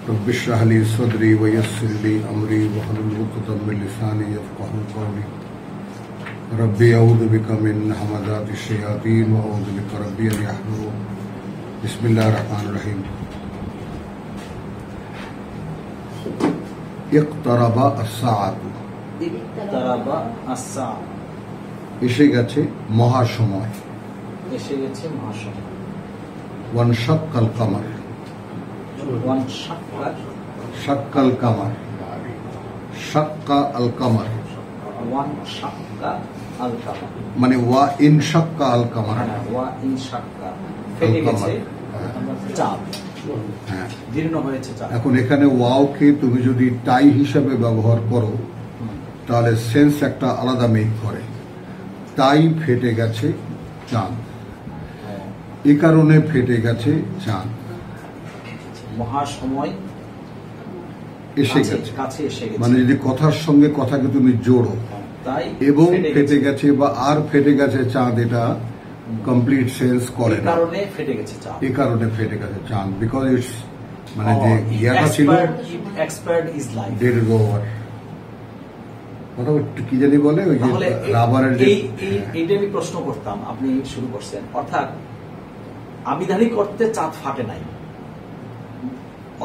रब्ब इश्रह ली सदरी वयस्सिर ली अमरी वहलुल उक़दम मिन लिसानी यफ़क़हू क़ौली रब्बी अऊज़ु बिका मिन हमाज़ातिश शयातीन व अऊज़ु बिका रब्बी अन यहज़ुरून। बिस्मिल्लाहिर रहमानिर रहीम। इक़्तरबा अस्साअतु, इक़्तरबा अस्साअ, एसे गेছে মহাসময়। এসে গেছে মহাসময়। ওয়ানশাক্কাল কামার, শাক্কাল কামার, শাক্কা আল কামার, মানে ওয়া ইনশাক্কা আল কামার, ওয়া ইনশাক্কা ফেটে গেছে চাঁদ, হ্যাঁ জীর্ণ হয়েছে চাঁদ। এখন এখানে ওয়াওকে তুমি যদি টাই হিসাবে ব্যবহার করো তাহলে সেন্স একটা আলাদা মেক করে। তাই ফেটে গেছে চাঁদ, এ কারণে ফেটে গেছে চাঁদ, মহাসময় এসে গেছে, কাছে এসে গেছে। মানে যদি কথার সঙ্গে কথাকে তুমি জোড়ো তাই এবং ফেটে গেছে বা আর ফেটে গেছে চাঁদ, এটা কমপ্লিট সেন্স করে না। কারণে ফেটে গেছে চাঁদ, এই কারণে ফেটে গেছে চাঁদ, বিকজ ইটস মানে যে ইয়াটা ছিল expired is life, dead is over. কথা কি জানি বলে ওই যে রাবারের যে এইটা আমি প্রশ্ন করতাম, আপনি শুরু করছেন। অর্থাৎ আবিধানিক অর্থে চাঁদ ফাটে নাই,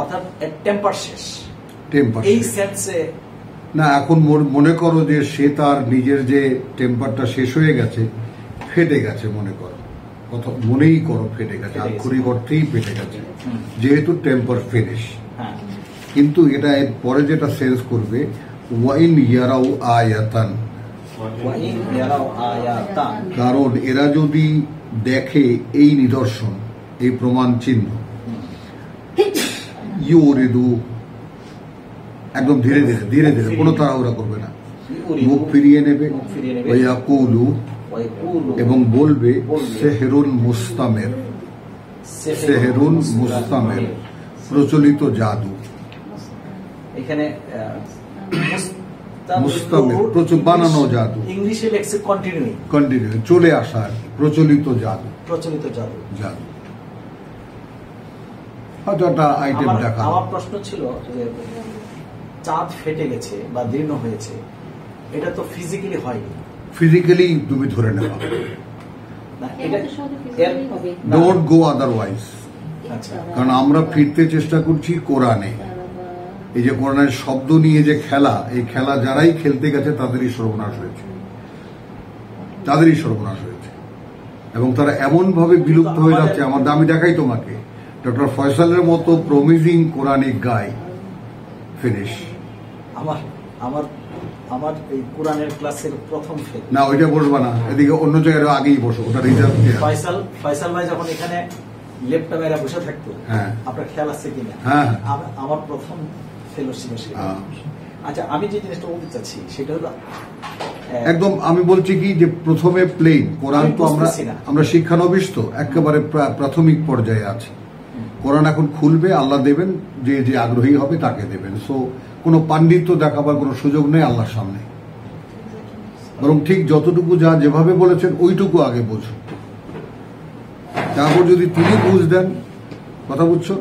অর্থাৎ টেম্পার শেষ, টেম্পার এই সেন্সে না। এখন মনে করো যে সে তার নিজের যে টেম্পারটা শেষ হয়ে গেছে, ফেটে গেছে মনে করো, কথা মনেই করো ফেটে গেছে, আক্ষরিক অর্থেই ফেটে গেছে, যেহেতু টেম্পার ফিনিশ। কিন্তু এটা এর পরে যেটা সেন্স করবে ওয়াইন ইয়ারাউ আয়াতান, কারণ এরা যদি দেখে এই নিদর্শন, এই প্রমাণ চিহ্ন, ইউরিদু একদম ধীরে ধীরে ধীরে ধীরে, কোনো তাড়াহুড়া করবে না, মুখ ফিরিয়ে নেবে, ওয়ায়াকুলু এবং বলবে সেহরুন মুস্তামের, সেহরুন মুস্তামের প্রচলিত জাদু। এখানে মুস্তামের প্রচুর বানানো জাদু, ইংলিশে লেখছে কন্টিনিউ চলে আসার প্রচলিত জাদু, প্রচলিত জাদু, জাদু। হয়তো একটা আইটেম দেখা। আমার প্রশ্ন ছিল যে চাঁদ ফেটে গেছে বা দীর্ণ হয়েছে, এটা তো ফিজিক্যালি হয়নি, ফিজিক্যালি তুমি ধরে নেওয়া, ডোন্ট গো আদারওয়াইজ। কারণ আমরা ফিরতে চেষ্টা করছি কোরআনে, এই যে কোরআনের শব্দ নিয়ে যে খেলা, এই খেলা যারাই খেলতে গেছে তাদেরই সর্বনাশ হয়েছে, তাদেরই সর্বনাশ হয়েছে, এবং তারা এমন ভাবে বিলুপ্ত হয়ে যাচ্ছে। আমি দেখাই তোমাকে ডক্টর ফয়সালের মতো প্রমিজিং কোরআনিক গাই ফিনিশ। আমার এই কোরআনের ক্লাসের প্রথম ফেল না, ওইটা বসবা না, এদিকে অন্য জায়গায় আগেই বসো, ওটা রিজার্ভ। ফয়সাল ভাই যখন এখানে লেপটা মেরা বসে থাকতো, আপনার খেয়াল আছে কিনা, আমার প্রথম ফেলোশিপ। আচ্ছা, আমি যে জিনিসটা বলতে চাচ্ছি সেটা হলো একদম, আমি বলছি কি যে প্রথমে প্লেন কোরআন তো আমরা শিক্ষানবিশ তো একেবারে প্রাথমিক পর্যায়ে আছি। কোরআন এখন খুলবে, আল্লাহ দেবেন, যে যে আগ্রহী হবে তাকে দেবেন। সো কোনো পাণ্ডিত্য দেখাবার কোনো সুযোগ নেই আল্লাহর সামনে, বরং ঠিক যতটুকু যা যেভাবে বলেছেন ওইটুকু আগে বোঝো, তারপর যদি তিনি বুঝ দেন, কথা বুঝছো,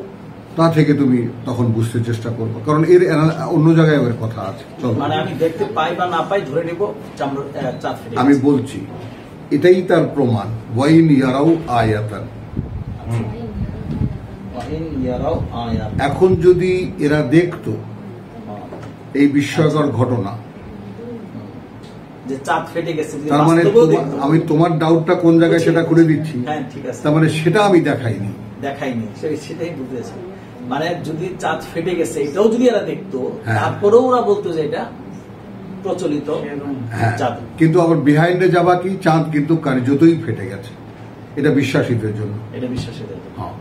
তা থেকে তুমি তখন বুঝতে চেষ্টা করবো, কারণ এর অন্য জায়গায় ওর কথা আছে। মানে আমি দেখতে পাই বা না পাই ধরে নেব চাঁদ ফেটে। আমি বলছি এটাই তার প্রমাণ, ওয়াইন ইয়ারাউ আয়াতান। এখন যদি এরা দেখতো এই বিস্ময়কর ঘটনা, যে চাঁদ ফেটে গেছে, তার মানে আমি তোমার ডাউটটা কোন জায়গায় সেটা করে দিচ্ছি। তার মানে সেটা আমি দেখাইনি, সেটাই বলতে চাই। মানে যদি চাঁদ ফেটে গেছে এটাও যদি এরা দেখতো, তারপরেও ওরা বলতো যে এটা প্রচলিত জাদু। কিন্তু আবার বিহাইন্ডে যাবা কি, চাঁদ কিন্তু কার্যতই ফেটে গেছে, এটা বিশ্বাসীদের জন্য, এটা বিশ্বাসীদের জন্য। হ্যাঁ,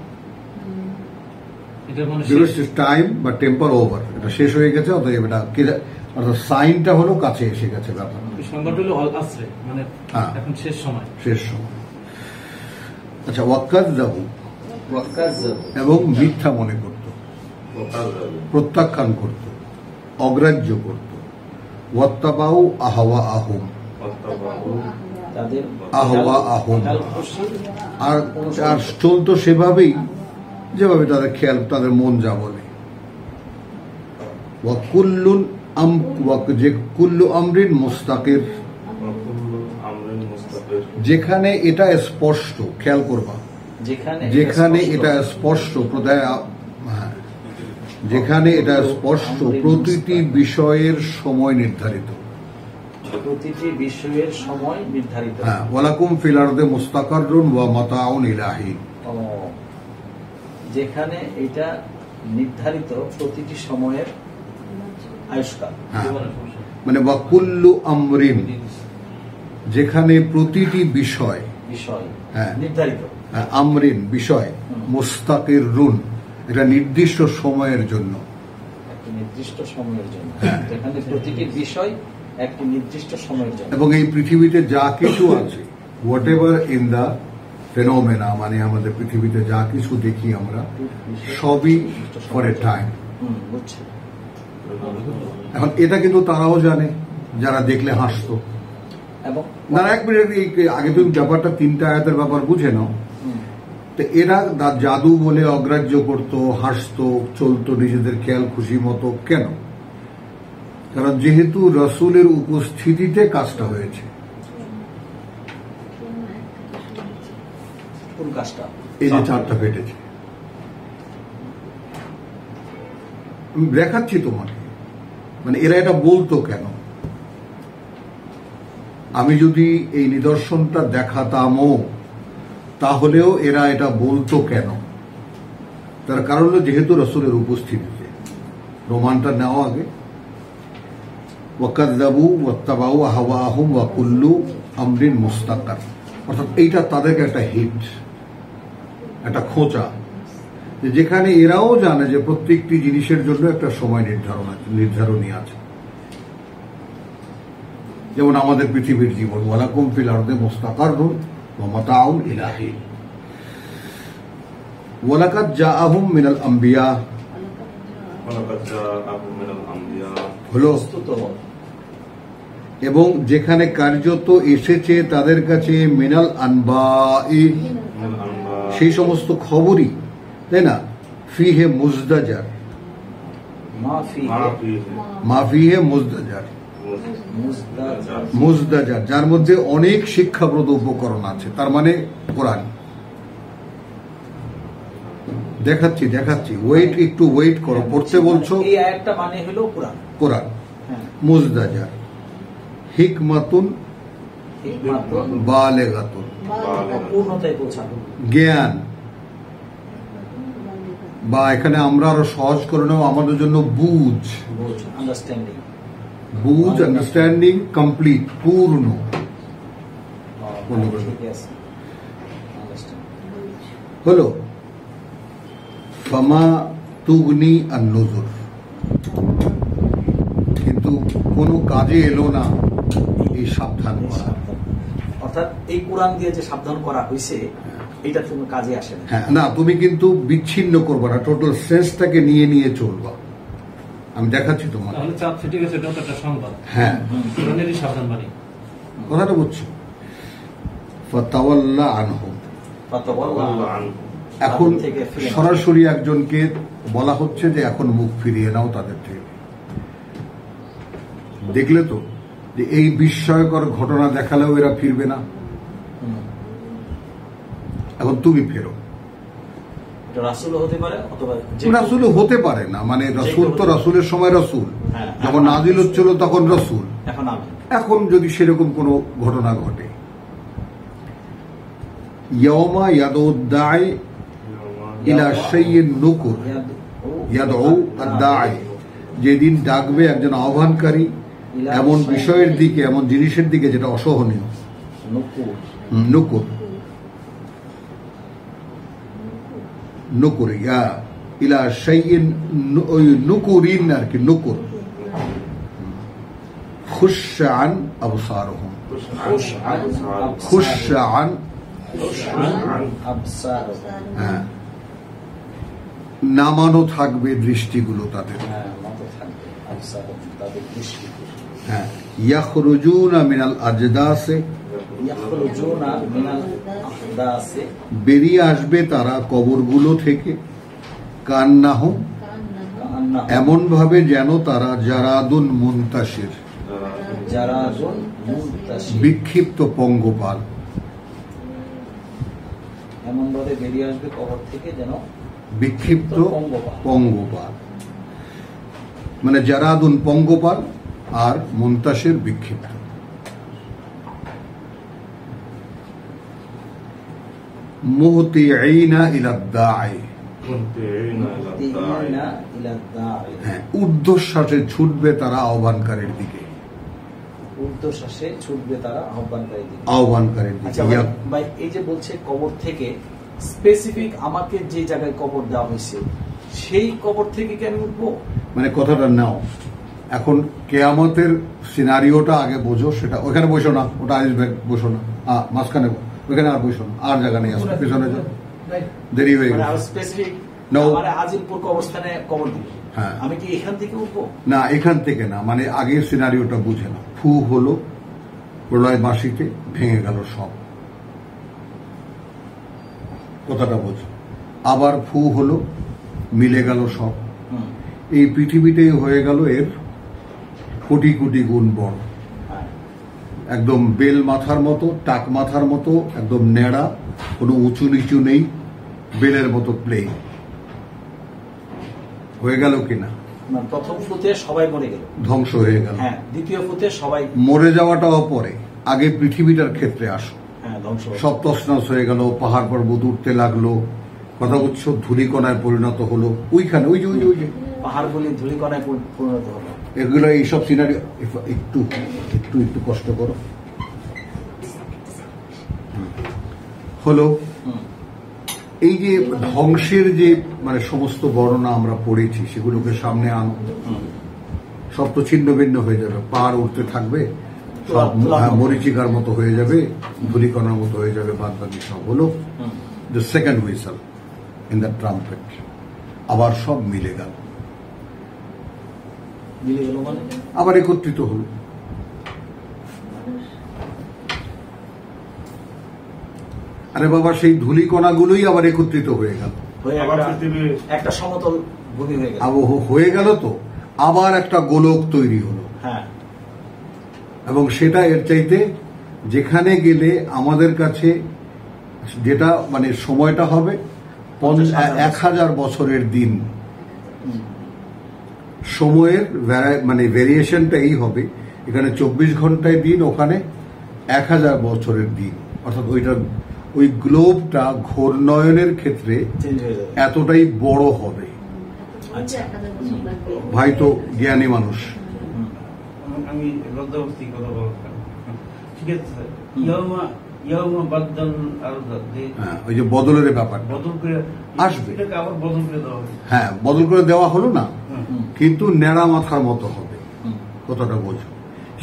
টাইম বা টেম্পার ওভার, এটা শেষ হয়ে গেছে, অতএব এটা অর্থাৎ সাইনটা হলো কাছে এসে গেছে ব্যাপার, শেষ সময়। আচ্ছা, ওয়াক্কাযযাবু এবং মিথ্যা মনে করত, প্রত্যাখ্যান করত, অগ্রাহ্য করত। ওয়াত্তাবাউ আহওয়াআহুম, আহওয়াআহুম, আর চলতো সেভাবেই যেভাবে তাদের খেয়াল, তাদের মন যা বলে। ওয়া কুল্লু আমরিন মুস্তাকির, যেখানে এটা স্পষ্ট, খেয়াল করবা, যেখানে এটা স্পষ্ট, যেখানে এটা স্পষ্ট প্রতিটি বিষয়ের সময় নির্ধারিত, প্রতিটি বিষয়ের সময় নির্ধারিত। হ্যাঁ, ওয়ালাকুম ফিল আরদি মুস্তাকাররুন ওয়া মাতাউন ইলা হিন, যেখানে এটা নির্ধারিত প্রতিটি সময়ের আয়ুষ্কাল, মানে ওয়া কুল্লু আমরিন, যেখানে প্রতিটি বিষয় নির্ধারিত, আমরিন বিষয়, মুস্তাকিররুন এটা নির্দিষ্ট সময়ের জন্য, একটি নির্দিষ্ট সময়ের জন্য, যেখানে প্রতিটি বিষয় একটি নির্দিষ্ট সময়ের জন্য। এবং এই পৃথিবীতে যা কিছু আছে, whatever in the phenomena, মানে আমাদের পৃথিবীতে যা কিছু দেখি আমরা, সবই ফর এ টাইম। এখন এটা কিন্তু তারাও জানে যারা দেখলে হাসতো। না, এক মিনিট, আগে তুমি ব্যাপারটা 3টা আয়াতের ব্যাপার বুঝে নাও। তো এরা জাদু বলে অগ্রাহ্য করতো, হাসতো, চলতো নিজেদের খেয়াল খুশি মতো। কেন? কারণ যেহেতু রসুলের উপস্থিতিতে কাজটা হয়েছে। এই যে 4টা ফেটেছে, আমি দেখাচ্ছি তোমাকে, মানে এরা এটা বলতো কেন? আমি যদি এই নিদর্শনটা দেখাতামও, তাহলেও এরা এটা বলতো কেন? তার কারণ হলো যেহেতু রসুলের উপস্থিতিতে। প্রমাণটা নেওয়া আগে, ওয়াকাযযাবু ওয়াত্তাবাউ আহওয়াহুম ওয়া কুল্লু আমরিন মুস্তাকার, অর্থাৎ এইটা তাদেরকে একটা হিট, একটা খোঁচা, যেখানে এরাও জানে যে প্রত্যেকটি জিনিসের জন্য একটা সময় নির্ধারণী আছে। যেমন আমাদের পৃথিবীর জীবন, ওয়ালাকুম ফিল আরদি মুস্তাকাররুন ওয়া মাতাউন ইলা হিন, ওয়ালাকাদ জাআহুম মিনাল আম্বিয়া, হলো, এবং যেখানে কার্যত এসেছে তাদের কাছে মিনাল আনবাই, সেই সমস্ত খবরই, তাই না? ফিহে মুজদাজার, মা ফিহে মুজদাজার, মুজদাজার, যার মধ্যে অনেক শিক্ষাপ্রদ উপকরণ আছে, তার মানে কোরআন। দেখাচ্ছি, ওয়েট, একটু ওয়েট করো, পড়তে বলছো। এই আয়াতটা মানে হলো কোরআন, কোরআন মুজদাজার, হিকমাতুন বালেগাতুন, পূর্ণতায় পৌঁছানো, জ্ঞান, বা এখানে আমরা আরো সহজ করে নেব আমাদের জন্য, বুঝ, আন্ডারস্ট্যান্ডিং, কমপ্লিট, পূর্ণ। হলো ফামা তুগনি আন-নুযুর, কিন্তু কোনো কাজে এলো না এই সাবধান করা। অর্থাৎ এই কোরআন দিয়ে যে সাবধান করা হয়েছে, এটা কোনো কাজে আসে না। হ্যাঁ, না, তুমি কিন্তু বিচ্ছিন্ন করবা না, টোটাল সেন্সটাকে নিয়ে নিয়ে চলবা। আমি দেখাচ্ছি তোমার, হ্যাঁ, কথাটা বুঝছো। ফাতাওয়াল্লা আনহুম, এখন সরাসরি একজনকে বলা হচ্ছে যে এখন মুখ ফিরিয়ে নাও তাদের থেকে। দেখলে তো যে এই বিস্ময়কর ঘটনা দেখালেও এরা ফিরবে না। এখন তুমি ফেরো। রাসূল হতে পারে, অথবা রাসূল হতে পারে না, মানে রাসূল তো রাসূলের সময় রাসূল, যখন নাজিল হচ্ছিল তখন রাসূল। এখন যদি সেরকম কোনো ঘটনা ঘটে, ইয়াউমা ইয়াদউদ-দাঈ ইলা শাইইন নুকুর, ইয়াদউ আদ-দাঈ, যেদিন ডাকবে একজন আহ্বানকারী এমন বিষয়ের দিকে, এমন জিনিসের দিকে যেটা অসহনীয়। নুকুর, নুকুর, ইলা শাইইন, নুকুরিন আর কি, নুকুর। খুশআন আবসারুহুম, খুশআন, হ্যাঁ, নামানো থাকবে দৃষ্টিগুলো তাদের। হ্যাঁ, ইয়াখরুজুনা মিনাল আজদাসে, বেরিয়ে আসবে তারা কবরগুলো থেকে, কান্নাহুম এমন ভাবে যেন তারা জারাদুন মুনতাশির, বিক্ষিপ্ত পঙ্গপাল, এমন ভাবে বেরিয়ে আসবে কবর থেকে যেন বিক্ষিপ্ত পঙ্গপাল, মানে জারাদুন পঙ্গপাল আর মুনতাশির বিক্ষিপ্ত। মুহতিঈনা ইলা দাঈ, ঊর্ধ্বশ্বাসে ছুটবে তারা আহ্বানকারীর দিকে, ঊর্ধ্বশ্বাসে ছুটবে তারা আহ্বানকারীর দিকে। আচ্ছা ভাই, এই যে বলছে কবর থেকে স্পেসিফিক আমাকে যে জায়গায় কবর দেওয়া হয়েছে সেই কবর থেকে কি আমি উঠবো? মানে কথাটা নাও, এখন কেয়ামতের সিনারিওটা আগে বোঝো, সেটা ওখানে বসো না, ওটা আসবে, বসো না, মাঝখানে ওখানে আর বসো না, আর জায়গা নেই, আসো পিছনে যাও, দেরি হয়ে গেছে। আজিমপুর কবরস্থানে কবর দিব, হ্যাঁ, আমি কি এখান থেকে উঠবো? না, এখান থেকে না, মানে আগে সিনারিওটা বুঝে না। ফু হলো, প্রলয় বাঁশিতে ভেঙে গেল সব, কথাটা বোঝো। আবার ফু হলো, মিলে গেল সব। এই পৃথিবীতেই হয়ে গেল এর কোটি কোটি গুণ বড়, একদম বেল মাথার মতো, টাক মাথার মতো, একদম নেড়া, কোনো উঁচু নিচু নেই, বেলের মতো প্লেন হয়ে গেল কিনা। প্রথম ফুতে সবাই মরে গেল, ধ্বংস হয়ে গেল। দ্বিতীয় ফুতে সবাই মরে যাওয়াটাও পরে, আগে পৃথিবীটার ক্ষেত্রে আসো, সব তছনছ হয়ে গেল, পাহাড় পর্বত উঠতে লাগলো, কথা বুঝছো, ধূলিকণায় পরিণত হলো। ওইখানে ওই যে ওই যে ওই যে পাহাড়গুলি ধূলিকণায় পরিণত হলো। এগুলো এইসব সিনারি একটু একটু একটু কষ্ট করো। হলো এই যে ধ্বংসের যে মানে সমস্ত বর্ণনা আমরা পড়েছি, সেগুলোকে সামনে আনো, সব তো ছিন্ন ভিন্ন হয়ে যাবে, পাহাড় উঠতে থাকবে, সব মরিচিকার মতো হয়ে যাবে, ধূলিকণার মতো হয়ে যাবে, বাদ বাকি সব হলো। The second whistle in the trumpet, আবার সব মিলে গেল, আবার একত্রিত হল। আরে বাবা, সেই ধূলিকণাগুলোই আবার একত্রিত হয়ে গেল, একটা সমতল ভূমি হয়ে গেল, হয়ে গেল, তো আবার একটা গোলক তৈরি হলো। এবং সেটা এর চাইতে যেখানে গেলে আমাদের কাছে যেটা মানে সময়টা হবে 1000 বছরের দিন, সময়ের মানে ভেরিয়েশনটা এই হবে, এখানে 24 ঘন্টায় দিন, ওখানে 1000 বছরের দিন, অর্থাৎ ওই গ্লোবটা ঘূর্ণয়নের ক্ষেত্রে এতটাই বড় হবে। ভাই তো জ্ঞানী মানুষ, আমি লজ্জাবস্তি কথা বলতাম, ঠিক আছে, ওই যে বদলের ব্যাপার আসবে, হ্যাঁ, বদল করে দেওয়া হলো না, কিন্তু নেড়া মাথার মতো হবে, কতটা বোঝো,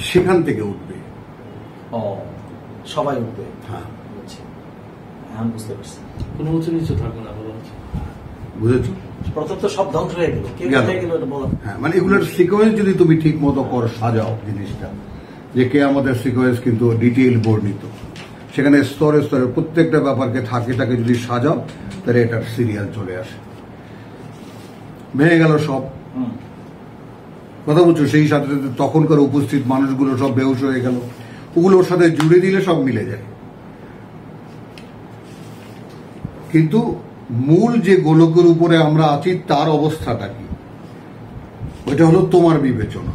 সেখান থেকে উঠবে, সবাই উঠবে। হ্যাঁ, বুঝতে পারছি, কোনো উঁচু নিচু থাকবে না, বুঝেছো? প্রথম তো সব ধ্বংস হয়ে গেল, হ্যাঁ, মানে এগুলোর সিকোয়েন্স যদি তুমি ঠিক মতো কর, সাজাও জিনিসটা, যে কে আমাদের সিকোয়েন্স কিন্তু ডিটেইল বর্ণিত, সেখানে স্তরে স্তরে প্রত্যেকটা ব্যাপারকে থাকে যদি সাজাও, তাহলে এটার সিরিয়াল চলে আসে। ভেঙে গেল সব, কথা বলছো, সেই সাথে সাথে তখনকার উপস্থিত মানুষগুলো সব বেহুশ হয়ে গেল, ওগুলোর সাথে জুড়ে দিলে সব মিলে যায়। কিন্তু মূল যে গোলকের উপরে আমরা আছি তার অবস্থাটা কি, ওইটা হলো তোমার বিবেচনা,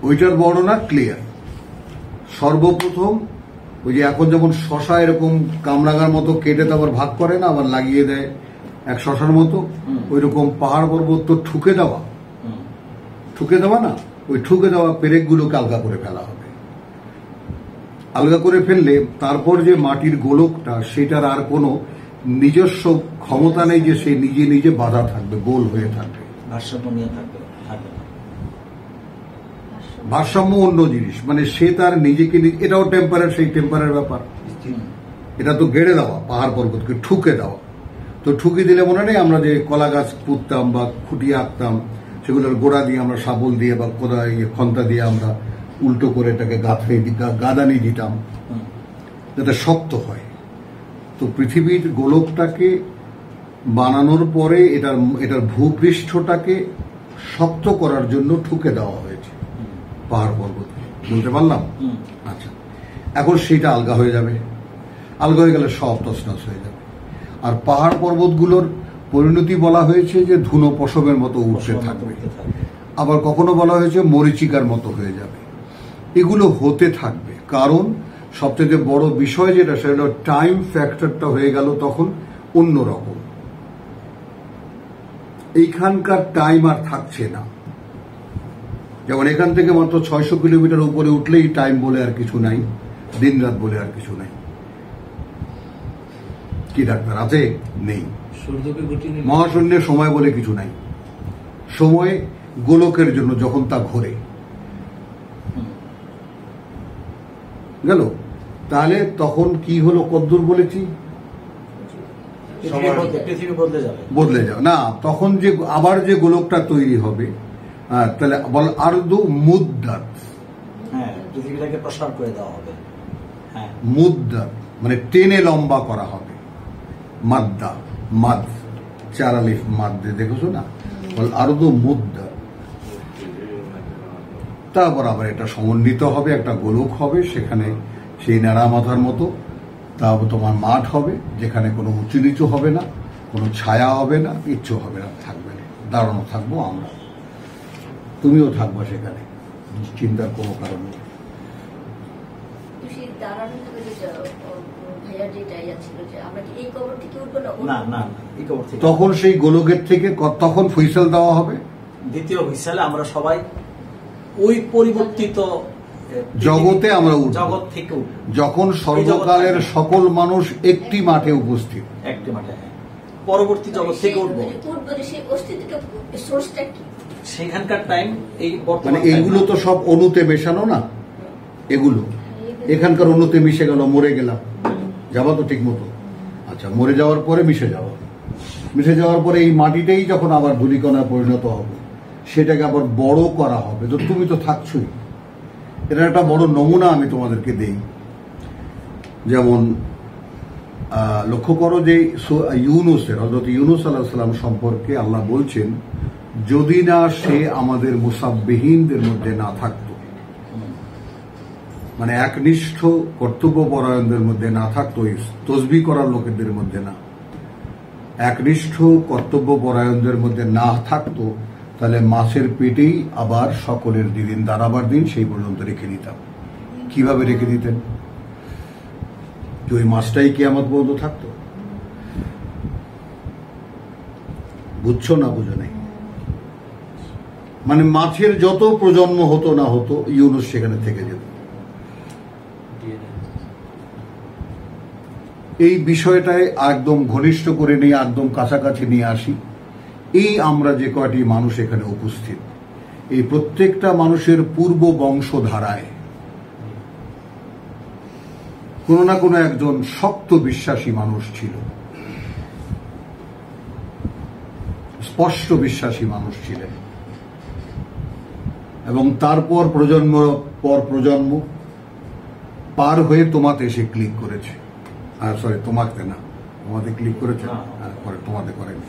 ওইটার বর্ণনা ক্লিয়ার। সর্বপ্রথম ওই যে এখন যেমন শশা এরকম কামরাঙার মতো কেটে তো আবার ভাগ করে না, আবার লাগিয়ে দেয় এক শশার মতো, ওই রকম পাহাড় পর্বত তো ঠুকে দেওয়া না, ওই ঠুকে দেওয়া পেরেকগুলোকে আলগা করে ফেলা হবে। আলগা করে ফেললে তারপর যে মাটির গোলকটা, সেটার আর কোনো নিজস্ব ক্ষমতা নেই যে সে নিজে নিজে বাধা থাকবে, গোল হয়ে থাকবে, ভারসাম্য অন্য জিনিস, মানে সে তার নিজেকে, এটাও টেম্পারের, সেই টেম্পারের ব্যাপার, এটা তো গেড়ে দেওয়া, পাহাড় পর্বতকে ঠুকে দেওয়া। তো ঠুকে দিলে মনে নেই আমরা যে কলা গাছ পুঁততাম বা খুঁটিয়ে আঁকতাম, সেগুলোর গোড়া দিয়ে আমরা শাবল দিয়ে বা খন্তা দিয়ে আমরা উল্টো করে এটাকে গাদানি দিতাম যাতে শক্ত হয়। তো পৃথিবীর গোলকটাকে বানানোর পরে এটার ভূপৃষ্ঠটাকে শক্ত করার জন্য ঠুকে দেওয়া হয়েছে পাহাড় পর্বত। বলতে পারলাম? আচ্ছা, এখন সেটা আলগা হয়ে যাবে, আলগা হয়ে গেলে সব তছনছ হয়ে যাবে। আর পাহাড় পর্বতগুলোর পরিণতি বলা হয়েছে যে ধুনো পশমের মতো উঠতে থাকবে, আবার কখনো বলা হয়েছে মরিচিকার মতো হয়ে যাবে। এগুলো হতে থাকবে, কারণ সবচেয়ে বড় বিষয় যেটা, সেটা টাইম ফ্যাক্টরটা হয়ে গেল তখন অন্যরকম। এইখানকার টাইম আর থাকছে না। যেমন এখান থেকে মাত্র 600 কিলোমিটার উপরে উঠলেই টাইম বলে আর কিছু নাই, দিন রাত বলে আর কিছু নাই। কি ডাক্তার আছে? নেই। মহাশূন্যে সময় বলে কিছু নাই। সময় গোলকের জন্য যখন তা ঘোরে গেল, তাহলে তখন কি হলো? কদ্দূর বলেছি? বদলে যাবে না, তখন যে আবার যে গোলকটা তৈরি হবে, তাহলে বল আরদু মুদ্দাত, পৃথিবীটাকে প্রসার করে দেওয়া হবে। মুদ্দাত মানে টেনে লম্বা করা হবে। মাদ্দা, মাদ, 4 আলিফ মাদ, দেখেছো না? বল আরদু মুদ্দাত। তারপর আবার এটা সমন্বিত হবে, একটা গোলক হবে, সেখানে সেই ন্যাড়া মাথার মতো তারপর তোমার মাঠ হবে, যেখানে কোনো উঁচু নিচু হবে না, কোনো ছায়া হবে না, কিচ্ছু হবে না, থাকবে না। দাঁড়ানো থাকবো আমরা, তুমিও থাকবা সেখানে, চিন্তার কোনো কারণ নেই। তখন সেই গোলকের থেকে তখন হুইসেল দেওয়া হবে, দ্বিতীয় হুইসেলে আমরা সবাই ওই পরিবর্তিত জগতে আমরা জগৎ থেকে যখন সর্বকালের সকল মানুষ একটি মাঠে উপস্থিত, একটি মাঠে পরবর্তী জগৎ থেকে উঠবো। সেখানকার টাইম এই মানে এইগুলো তো সব অণুতে মেশানো না, এগুলো এখানকার অণুতে মিশে গেল, মরে গেলাম, যাবা তো ঠিক মতো। আচ্ছা, মরে যাওয়ার পরে মিশে যাওয়ার পরে এই মাটিতেই যখন আবার ধূলিকণায় পরিণত হবে, সেটাকে আবার বড় করা হবে। তো তুমি তো থাকছোই। এটা একটা বড় নমুনা আমি তোমাদেরকে দেই। যেমন লক্ষ্য করো যে ইউনুসের, হযরত ইউনুস আলাইহিস সালাম সম্পর্কে আল্লাহ বলছেন, যদি না সে আমাদের মুসাব্বিহিনদের মধ্যে না থাকতো, মানে একনিষ্ঠ কর্তব্যপরায়ণদের মধ্যে না থাকতো, তসবিহ করার লোকেদের মধ্যে না, একনিষ্ঠ কর্তব্যপরায়ণদের মধ্যে না থাকতো, তাহলে মাছের পেটেই আবার সকলের দিন দাঁড়াবার দিন সেই পর্যন্ত রেখে দিতাম। কিভাবে রেখে দিতেন? যে ওই মাছটাই কিয়ামত পর্যন্ত থাকতো। বুঝছো না? বুঝো নাই? মানে মাছের যত প্রজন্ম হতো না হতো, ইউনুস সেখানে থেকে যেত। এই বিষয়টায় একদম ঘনিষ্ঠ করে নিয়ে একদম কাছাকাছি নিয়ে আসি। এই আমরা যে কয়টি মানুষ এখানে উপস্থিত, এই প্রত্যেকটা মানুষের পূর্ব বংশধারায় কোন না কোনো একজন শক্ত বিশ্বাসী মানুষ ছিল, স্পষ্ট বিশ্বাসী মানুষ ছিলেন, এবং তারপর প্রজন্ম পর প্রজন্ম পার হয়ে তোমাতে এসে ক্লিক করেছে। সরি, তোমাকে না, তোমাতে ক্লিক করেছে, পরে তোমাতে করেনি,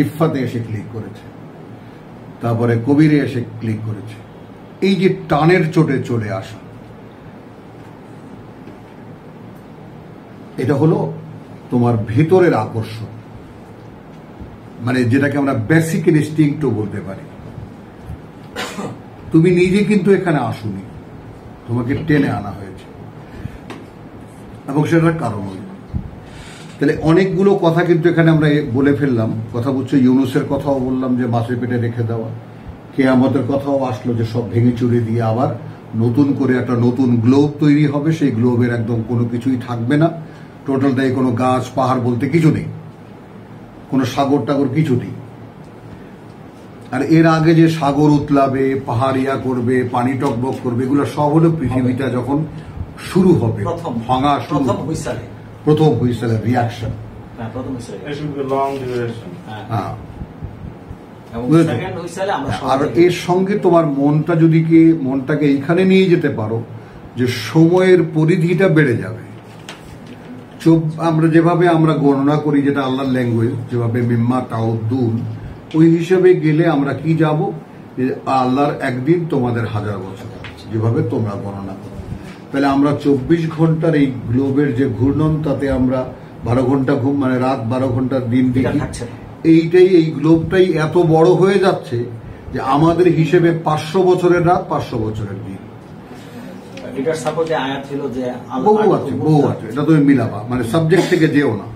ইফাতে এসে ক্লিক করেছে, তারপরে কবিরে এসে ক্লিক করেছে। এই যে টানের চোটে চলে আসা, এটা হলো তোমার ভেতরের আকর্ষণ, মানে যেটাকে আমরা বেসিক ইনস্টিংক্ট বলতে পারি। তুমি নিজে কিন্তু এখানে আসুনি, তোমাকে টেনে আনা হয়েছে, এবং সেটার কারণ হল। তাহলে অনেকগুলো কথা কিন্তু এখানে আমরা বলে ফেললাম। কথা বলছে ইউনুসের কথাও বললাম, যে মাছের পেটে রেখে দেওয়া। কিয়ামতের কথাও আসলো, যে সব ভেঙে চুরে দিয়ে আবার নতুন করে একটা নতুন গ্লোব তৈরি হবে, সেই গ্লোবের একদম কোনো কিছুই থাকবে না, টোটালটাই কোনো গাছ পাহাড় বলতে কিছু নেই, কোনো সাগর টাগর কিছু নেই। আর এর আগে যে সাগর উতলাবে, পাহাড়িয়া করবে, পানি টকবক করবে, এগুলো সব হলো পৃথিবীটা যখন শুরু হবে, ভাঙা শুরু, প্রথম হুইসেলের রিয়াকশন। আর এর সঙ্গে তোমার মনটাকে এইখানে নিয়ে যেতে পারো যে সময়ের পরিধিটা বেড়ে যাবে, আমরা যেভাবে আমরা গণনা করি, যেটা আল্লাহর ল্যাঙ্গুয়েজ, যেভাবে মিম্মা তাউদ্দুন, ওই হিসেবে গেলে আমরা কি যাব, আল্লাহর একদিন তোমাদের 1000 বছর, যেভাবে তোমরা গণনা করো। তাহলে আমরা 24 ঘন্টার এই গ্লোবের যে ঘূর্ণন, তাতে আমরা 12 ঘন্টা ঘুম, মানে রাত 12 ঘন্টার দিন দেখি। এইটাই, এই গ্লোবটাই এত বড় হয়ে যাচ্ছে যে আমাদের হিসেবে 500 বছরের রাত, 500 বছরের দিন। এটার সাপোর্টে আয়াত ছিল যে বহু আছে, এটা তুমি মিলাবা, মানে সাবজেক্ট থেকে যেও না।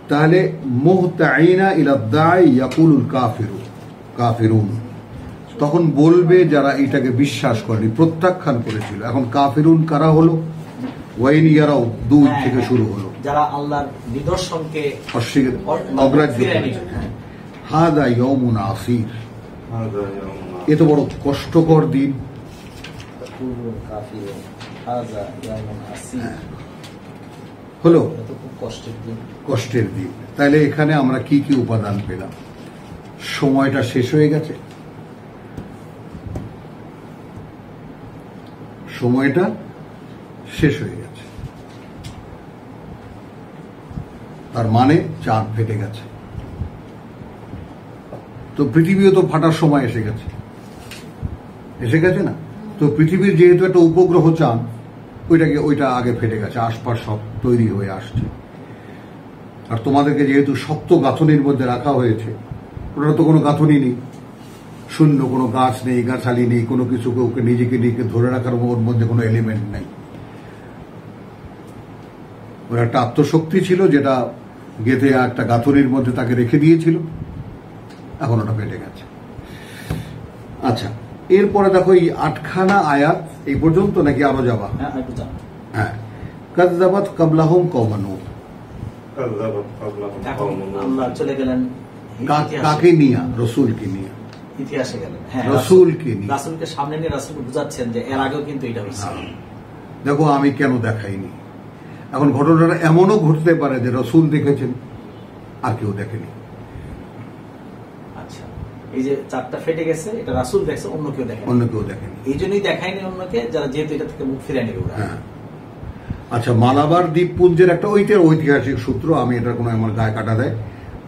তাহলে মুহতাইনা ইলা দাই ইয়াকুলুল কাফিরুন, তখন বলবে যারা এটাকে বিশ্বাস করেনি, প্রত্যাখ্যান করেছিল। এখন কাফিরুন কারা হলো? ওয়াইন ইয়ারাও, 2 থেকে শুরু হলো, যারা আল্লাহর নিদর্শনকে অগ্রাহ্য করেছে। হাদা ইয়াউমুন আসির, এত বড় কষ্টকর দিন। হলো কষ্টের দিন। তাহলে এখানে আমরা কি কি উপাদান পেলাম? সময়টা শেষ হয়ে গেছে, সময়টা শেষ হয়ে গেছে, তার মানে চাঁদ ফেটে গেছে। তো পৃথিবীও তো ফাটার সময় এসে গেছে না? তো পৃথিবীর যেহেতু একটা উপগ্রহ চাঁদ, ওইটা আগে ফেটে গেছে, আশপাশ সব তৈরি হয়ে আসছে। আর তোমাদেরকে যেহেতু শক্ত গাঁথনির মধ্যে রাখা হয়েছে, ওটা তো কোনো গাঁথনি নেই, শূন্য, কোনো গাছ নেই, গাছালি নেই, কোনো কিছু ওকে নিজেকে ধরে রাখার ওর মধ্যে কোনো এলিমেন্ট নেই। ওর একটা আত্মশক্তি ছিল, যেটা গেঁথে একটা গাঁথনির মধ্যে তাকে রেখে দিয়েছিল, এখন ওটা ফেটে গেছে। আচ্ছা, এরপরে দেখো এই 8খানা আয়াত এই পর্যন্ত, নাকি আরো যাবা? হ্যাঁ, কাযযাবাত কাবলাহুম কওমুন নূহ, চলে গেলেন কাকে নিয়ে? রসুলকে নিয়ে, ইতিহাসে গেলেন। রসুলকে নিয়ে, রাসূলকে সামনে নিয়ে রাসূল বুঝাচ্ছেন যে এর আগেও কিন্তু এটা হয়েছে। দেখো আমি কেন দেখাইনি। এখন ঘটনাটা এমনও ঘটতে পারে যে রসুল দেখেছেন আর কেউ দেখেনি। আচ্ছা, এই যে 4টা ফেটে গেছে, এটা রাসূল দেখছে, অন্য কেউ দেখেনি। এই জন্যই দেখায়নি অন্যকে, যারা যেহেতু এটা থেকে মুখ ফিরে নিবে। হ্যাঁ, আচ্ছা, মালাবার দ্বীপপুঞ্জের একটা ঐতিহাসিক সূত্র, আমি এটা কোনো আমার গায়ে কাটা দেয়,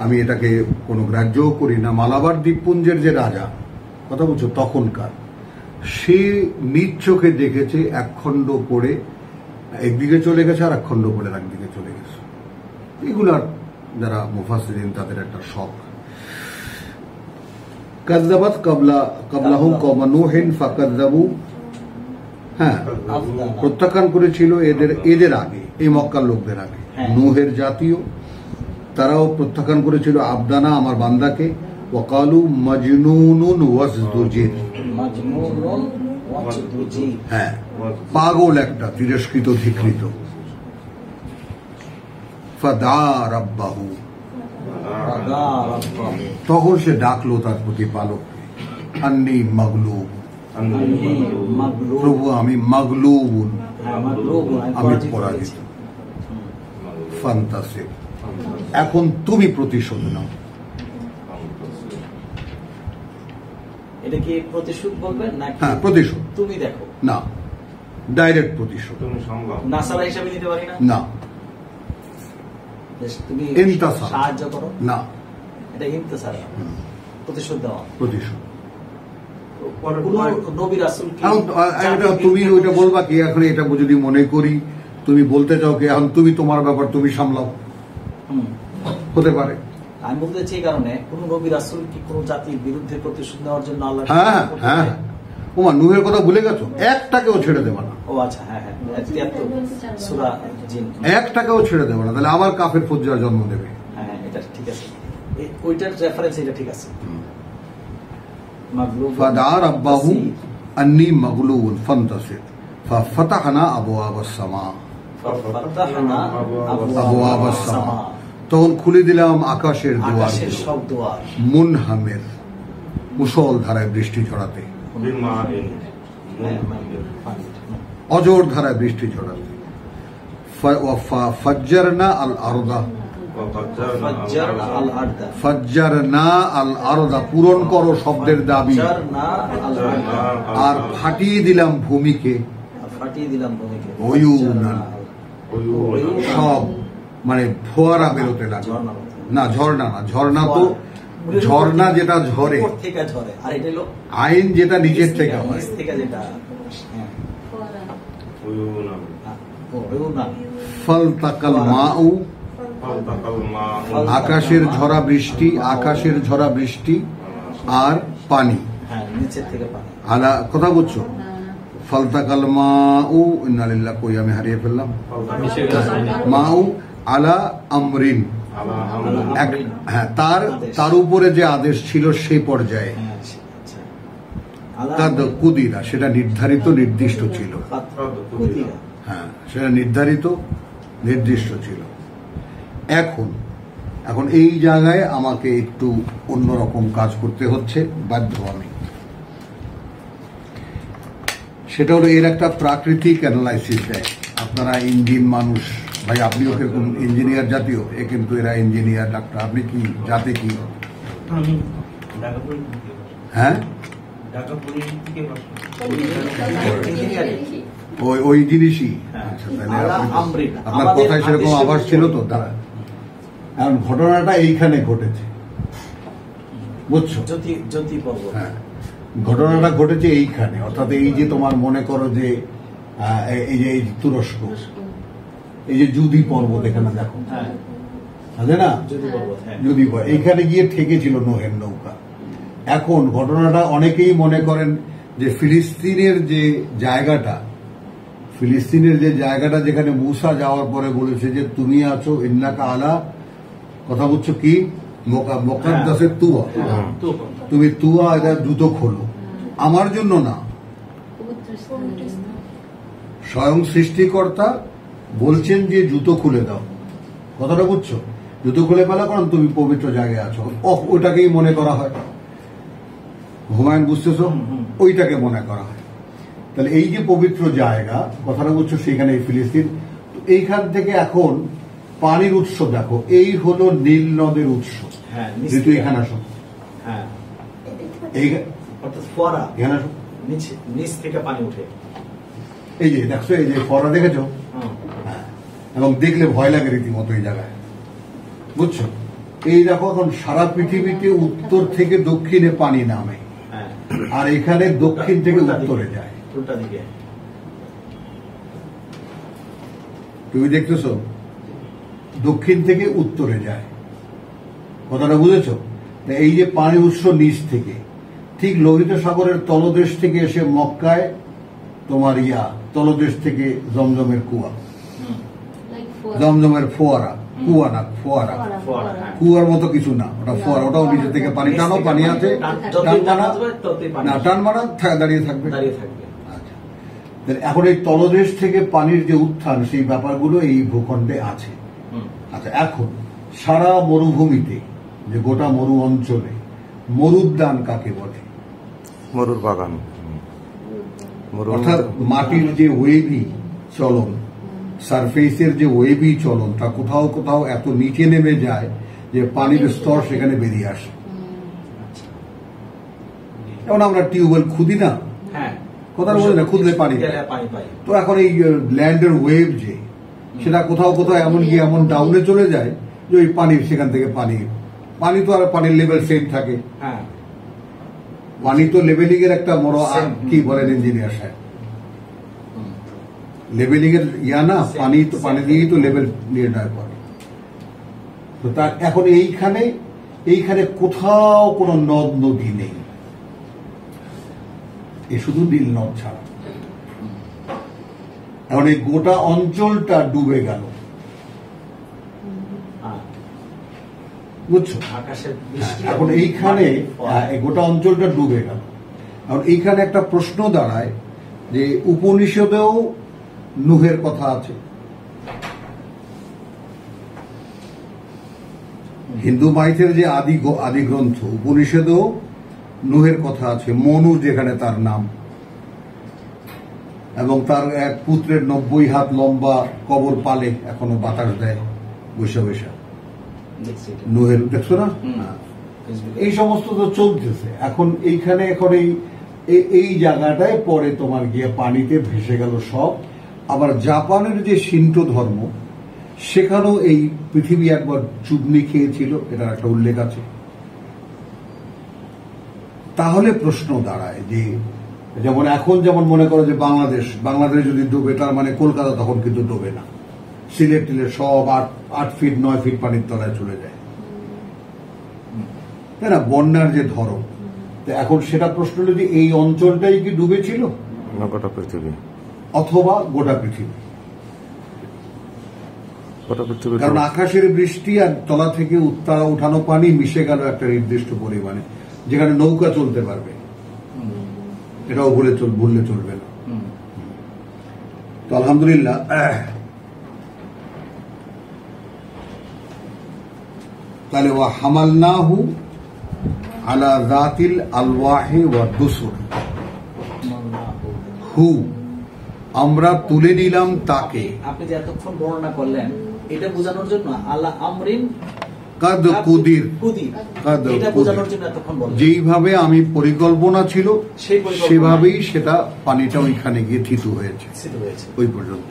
আমি এটাকে কোনো গ্রাহ্যও করি না। মালাবার দ্বীপপুঞ্জের যে রাজা, কথা বলছো, তখনকার, সে নিজ চোখে দেখেছে এক খণ্ড পড়ে একদিকে চলে গেছে, আর এক খণ্ড পড়ে একদিকে চলে গেছে। এগুলার যারা মুফাসসিরিন, তাদের একটা শখ। কাযযাবাত কাবলাহুম কওমুন নূহিন ফাকাযযাবু, হ্যাঁ, প্রত্যাখ্যান করেছিল এদের আগে, এই মক্কার লোকদের আগে। নূহের জাতীয়, তারাও প্রত্যাখ্যান করেছিল আবদানা, আমার বান্দাকে। ওয়াকালু মাজনুনুন ওয়াজদুজির, হ্যাঁ, পাগল একটা, তিরস্কৃত, ধিকৃত। ফাদা রাব্বাহু, তখন সে ডাকলো তার প্রতিপালককে, আন্নী মাগলুব, প্রভু আমি মাগলুবুন, আমি পরাজিত। ফান্তাসির, এখন তুমি প্রতিশোধ নাও। এটা কি প্রতিশোধ বলবেন নাকি? হ্যাঁ, প্রতিশোধ। তুমি দেখো না, ডাইরেক্ট প্রতিশোধ। নাসারা হিসাবে নিতে পারি না, না। তুমি সাহায্য করো, না, এটা ইন্তেসার, প্রতিশোধ দেওয়া, প্রতিশোধ। নবী রাসূল তুমি ওইটা বলবা কি? এখন এটা যদি মনে করি তুমি বলতে চাও কি এখন তুমি তোমার ব্যাপার তুমি সামলাও, হতে পারে। আমি বলতে চাই এই কারণে, কোন নবী রাসূল কি কোন জাতির বিরুদ্ধে প্রতিশোধ নেওয়ার জন্য আল্লাহ? হ্যাঁ হ্যাঁ, ওমা নূহের কথা ভুলে গেছো, একটাকেও ছেড়ে দেবে না। ও আচ্ছা, হ্যাঁ হ্যাঁ, 73 সূরা জিন, একটাকেও ছেড়ে দেবে না। তাহলে আবার কাফের ফজ্জার জন্ম দেবে। হ্যাঁ, এটা ঠিক আছে, ওইটার রেফারেন্স এটা ঠিক আছে। ফাদা রাব্বাহু আন্নী মাগলুবুন ফান্তাসির ফাফাতাহনা আবওয়াবাস সামা, আবওয়াবাস সামা, তখন খুলে দিলাম আকাশের দুয়ার, মুনহামির, মুষল ধারায় বৃষ্টি ঝরাতে, অজর ধারায় বৃষ্টি ঝরাতে। ফাজ্জারনা আল আরদা, ফাজ্জারনা আল আরদা, পূরণ করো শব্দের দাবি, আর ফাটিয়ে দিলাম ভূমিকে, ওয়ুনান, সব মানে ফোয়ারা বেরোতে লাগলো। না ঝর্ণা না, ঝর্ণা তো ঝর্ণা যেটা ঝরে, আইন যেটা নিচের থেকে হয়। ফালতাকাল মাউ, আকাশের ঝরা বৃষ্টি, আকাশের ঝরা বৃষ্টি আর পানি আলা, কথা বুঝছো? ফালতাকাল মাউ, ইন্না লিল্লাহি কই আমি হারিয়ে ফেললাম, মাউ আলা আমরিন, হ্যাঁ তার উপরে যে আদেশ ছিল সেই পর্যায়ে, কুদিরা সেটা নির্ধারিত নির্দিষ্ট ছিল, হ্যাঁ সেটা নির্ধারিত নির্দিষ্ট ছিল। এখন এই জায়গায় আমাকে একটু অন্যরকম কাজ করতে হচ্ছে, বাধ্য আমি। সেটা হলো এর একটা প্রাকৃতিক অ্যানালাইসিস দেয়। আপনারা ইঞ্জিন মানুষ, ভাই আপনিও কিরকম ইঞ্জিনিয়ার জাতীয়, এ কিন্তু এরা ইঞ্জিনিয়ার ডাক্তার, আপনি কি জাতে কি? হ্যাঁ ওই জিনিসই। আচ্ছা তাহলে আপনার কথায় সেরকম আভাস ছিল তো। দাঁড়া, এখন ঘটনাটা এইখানে ঘটেছে, বুঝছো? হ্যাঁ ঘটনাটা ঘটেছে এইখানে, অর্থাৎ এই যে তোমার মনে করো যে এই যে তুরস্ক, এই যে জুদি পর্বত এখানে দেখো, আছে না জুদি পর্বত, এইখানে গিয়ে ঠেকেছিল নোহের নৌকা। এখন ঘটনাটা অনেকেই মনে করেন যে ফিলিস্তিনের যে জায়গাটা যেখানে মূসা যাওয়ার পরে বলেছে যে তুমি আছো ইন্নাকা আলা, কথা বলছো কি মুকাদ্দাসের তুয়া, তুমি তুয়া এটা জুতো খোলো, আমার জন্য না, স্বয়ং সৃষ্টিকর্তা বলছেন যে জুতো খুলে দাও, কথাটা বুঝছো? জুতো খুলে ফেলা, কারণ তুমি পবিত্র জায়গায় আছো। ওটাকেই মনে করা হয়, হুমায়ুন বুঝতেছো, ওইটাকে মনে করা হয়। তাহলে এই যে পবিত্র জায়গা, কথাটা বুঝছো, সেখানে ফিলিস্তিন। এইখান থেকে এখন পানির উৎস দেখো, এই হলো নীল নদের উৎস। যেহেতু এখানে আসো, এখানে আসো, নিচ থেকে পানি উঠে, এই যে দেখছো, এই যে ফোয়ারা দেখেছো, হ্যাঁ, এবং দেখলে ভয় লাগে রীতিমতো এই জায়গায়, বুঝছো? এই দেখো এখন সারা পৃথিবীতে উত্তর থেকে দক্ষিণে পানি নামে, আর এখানে দক্ষিণ থেকে উত্তরে যায়। তুমি দেখতেছো দক্ষিণ থেকে উত্তরে যায়, কথাটা বুঝেছো? এই যে পানি উৎস নিচ থেকে, ঠিক লোহিত সাগরের তলদেশ থেকে এসে মক্কায় তোমার তলদেশ থেকে জমজমের কুয়া, জমজমের ফোয়ারা, কুয়া না ফোয়ারা, কুয়ার মতো কিছু না, ওটা ফোয়ারা, ওটাও নিচে থেকে পানি টানো, পানি আছে, টান মারা দাঁড়িয়ে থাকবে। আচ্ছা, এখন এই তলদেশ থেকে পানির যে উত্থান, সেই ব্যাপারগুলো এই ভূখণ্ডে আছে। আচ্ছা, এখন সারা মরুভূমিতে, যে গোটা মরু অঞ্চলে মরুদ্যান কাকে বলে? মরুর বাগান, অর্থাৎ মাটির যে ওয়েভি চলন, সারফেসের যে ওয়েভি চলন, তা কোথাও কোথাও এত নিচে নেমে যায় যে পানির স্তর সেখানে বেরিয়ে আসে। এখন আমরা টিউবওয়েল খুদি না, কথা বলি না, খুদলে পানি পাই। তো এখন এই ল্যান্ডের ওয়েভ যে, সেটা কোথাও কোথাও এমন গিয়ে এমন ডাউনে চলে যায় যে ওই পানির সেখান থেকে পানি তো আর পানির লেভেল সেম থাকে। পানি তো লেভেলিং এর একটা বড়, কি বলেন ইঞ্জিনিয়ার সাহেব, লেভেলিং এর না, পানি তো পানি দিয়েই তো লেভেল নির্ণয় করে। তো তার এখন এইখানে কোথাও কোনো নদ নদী নেই, এ শুধু নীল নদ ছাড়া। এখন এই গোটা অঞ্চলটা ডুবে গেল, বুঝছো? এখন এইখানে গোটা অঞ্চলটা ডুবে গেল। এখন এইখানে একটা প্রশ্ন দাঁড়ায় যে উপনিষদেও নুহের কথা আছে, হিন্দু মাইথের যে আদি গ্রন্থ উপনিষদেও নুহের কথা আছে, মনু যেখানে তার নাম, এবং তার এক পুত্রের 90 হাত লম্বা কবর পালে এখনো বাতাস দেয় বৈশা বৈশা, নুহের, দেখছো না? এই সমস্ত তো চলতেছে। এখন এইখানে এখন এই জায়গাটায় পরে তোমার গিয়ে পানিতে ভেসে গেল সব, আবার জাপানের যে শিন্টো ধর্ম, সেখানেও এই পৃথিবী একবার চুবনি খেয়েছিল, এটা একটা উল্লেখ আছে। তাহলে প্রশ্ন দাঁড়ায় যে যেমন এখন যেমন মনে করো যে বাংলাদেশ যদি ডুবে, তার মানে কলকাতা তখন কিন্তু ডুবে না, সিলেট টিলেট সব 8 ফিট 9 ফিট পানির তলায় চলে যায়, তাই না, বন্যার যে ধরন। তো এখন সেটা প্রশ্ন হলো যে এই অঞ্চলটাই কি ডুবেছিল গোটা পৃথিবী, অথবা গোটা পৃথিবী? কারণ আকাশের বৃষ্টি আর তলা থেকে উঠানো পানি মিশে গেল একটা নির্দিষ্ট পরিমাণে, যেখানে নৌকা চলতে পারবে, এটাও ভুললে চলবে না। তো আলহামদুলিল্লাহ, তাহলে ওয়া হামালনাহু আলা যাতিল আলওয়াহি ওয়া দুসুর, হু আমরা তুলে নিলাম তাকে। আপনি যে এতক্ষণ বর্ণনা করলেন, এটা বোঝানোর জন্য আলা আমরিন কাদ কুদির, এটা বোঝানোর জন্য এতক্ষণ বললেন। যেইভাবে আমি পরিকল্পনা ছিল সেভাবেই সেটা পানিটা ওইখানে গিয়ে থিতু হয়েছে ওই পর্যন্ত।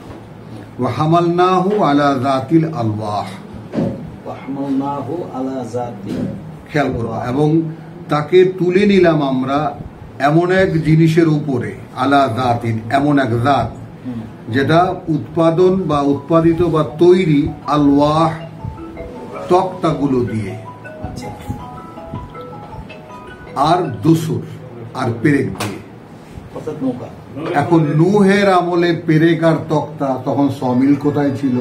ওয়া হামালনাহু আলা যাতিল আলওয়াহ, ওয়া হামালনাহু আলা যাতিল, খেয়াল করো, এবং তাকে তুলে নিলাম আমরা এমন এক জিনিসের উপরে, আলা যাতিন, এমন এক জাত যেটা উৎপাদন বা উৎপাদিত বা তৈরি, আলওয়াহ তক্তাগুলো দিয়ে, আর দুসুর আর পেরেক দিয়ে। এখন নূহের আমলে পেরেক আর তক্তা, তখন সমিল কোথায় ছিল?